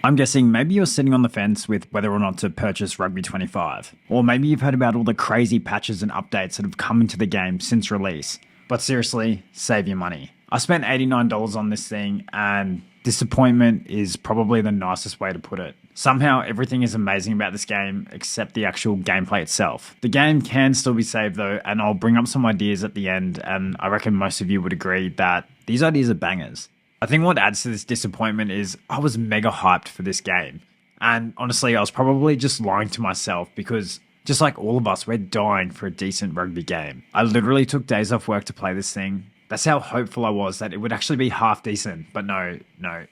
I'm guessing maybe you're sitting on the fence with whether or not to purchase Rugby 25. Or maybe you've heard about all the crazy patches and updates that have come into the game since release. But seriously, save your money. I spent $89 on this thing, and disappointment is probably the nicest way to put it. Somehow everything is amazing about this game except the actual gameplay itself. The game can still be saved though, and I'll bring up some ideas at the end, and I reckon most of you would agree that these ideas are bangers. I think what adds to this disappointment is I was mega hyped for this game. And honestly, I was probably just lying to myself because just like all of us, we're dying for a decent rugby game. I literally took days off work to play this thing. That's how hopeful I was that it would actually be half decent. But no.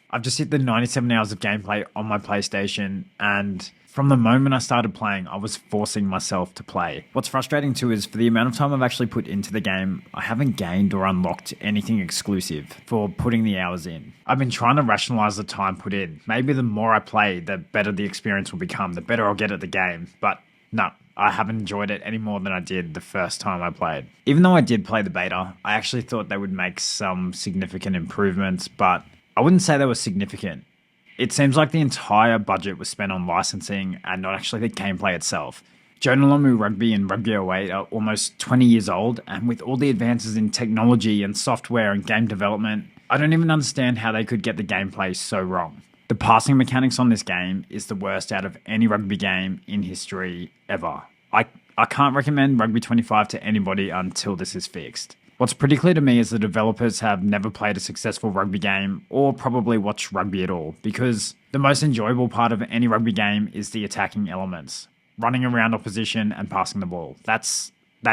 I've just hit the 97 hours of gameplay on my PlayStation, and from the moment I started playing, I was forcing myself to play. What's frustrating too is for the amount of time I've actually put into the game, I haven't gained or unlocked anything exclusive for putting the hours in. I've been trying to rationalize the time put in. Maybe the more I play, the better the experience will become, the better I'll get at the game. But no, I haven't enjoyed it any more than I did the first time I played. Even though I did play the beta, I actually thought they would make some significant improvements, but I wouldn't say they were significant. It seems like the entire budget was spent on licensing and not actually the gameplay itself. Jonalamu Rugby and Rugby 08 are almost 20 years old, and with all the advances in technology and software and game development, I don't even understand how they could get the gameplay so wrong. The passing mechanics on this game is the worst out of any rugby game in history ever. I can't recommend Rugby 25 to anybody until this is fixed. What's pretty clear to me is the developers have never played a successful rugby game or probably watched rugby at all, because the most enjoyable part of any rugby game is the attacking elements. Running around opposition and passing the ball. That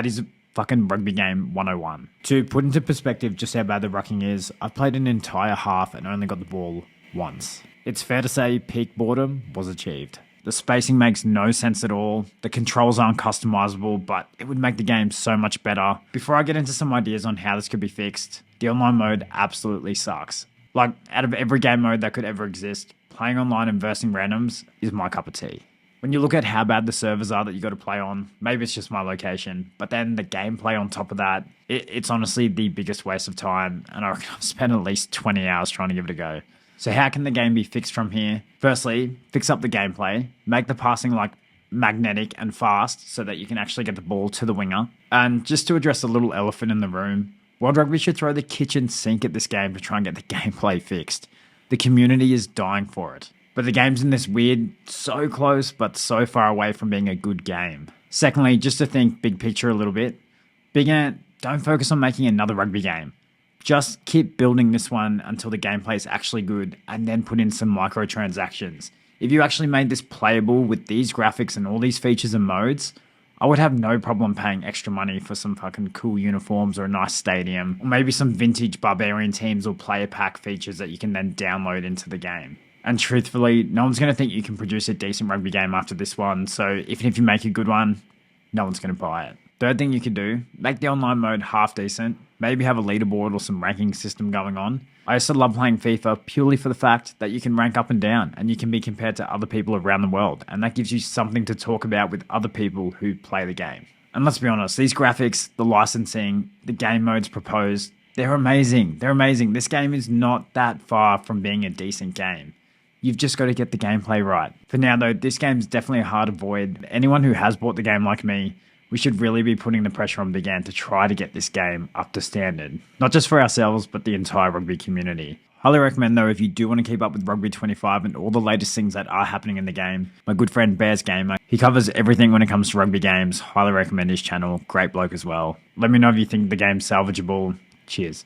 is fucking rugby game 101. To put into perspective just how bad the rucking is, I've played an entire half and only got the ball once. It's fair to say peak boredom was achieved. The spacing makes no sense at all. The controls aren't customizable, but it would make the game so much better. Before I get into some ideas on how this could be fixed, the online mode absolutely sucks. Like, out of every game mode that could ever exist, playing online and versing randoms is my cup of tea. When you look at how bad the servers are that you got to play on, maybe it's just my location, but then the gameplay on top of that, it's honestly the biggest waste of time, and I reckon I've spent at least 20 hours trying to give it a go. So how can the game be fixed from here? Firstly, fix up the gameplay, make the passing like magnetic and fast so that you can actually get the ball to the winger. And just to address the little elephant in the room, World Rugby should throw the kitchen sink at this game to try and get the gameplay fixed. The community is dying for it. But the game's in this weird, so close but so far away from being a good game. Secondly, just to think big picture a little bit, Big Ant, don't focus on making another rugby game. Just keep building this one until the gameplay is actually good, and then put in some microtransactions. If you actually made this playable with these graphics and all these features and modes, I would have no problem paying extra money for some fucking cool uniforms or a nice stadium, or maybe some vintage barbarian teams or player pack features that you can then download into the game. And truthfully, no one's going to think you can produce a decent rugby game after this one, so even if you make a good one, no one's going to buy it. Third thing you could do, make the online mode half decent, maybe have a leaderboard or some ranking system going on. I used to love playing FIFA purely for the fact that you can rank up and down and you can be compared to other people around the world, and that gives you something to talk about with other people who play the game. And let's be honest, these graphics, the licensing, the game modes proposed, they're amazing. They're amazing. This game is not that far from being a decent game. You've just got to get the gameplay right. For now though, this game's definitely a hard avoid. Anyone who has bought the game like me, we should really be putting the pressure on Big Ant to try to get this game up to standard. Not just for ourselves, but the entire rugby community. Highly recommend though, if you do want to keep up with Rugby 25 and all the latest things that are happening in the game, my good friend Bears Gamer, he covers everything when it comes to rugby games. Highly recommend his channel. Great bloke as well. Let me know if you think the game's salvageable. Cheers.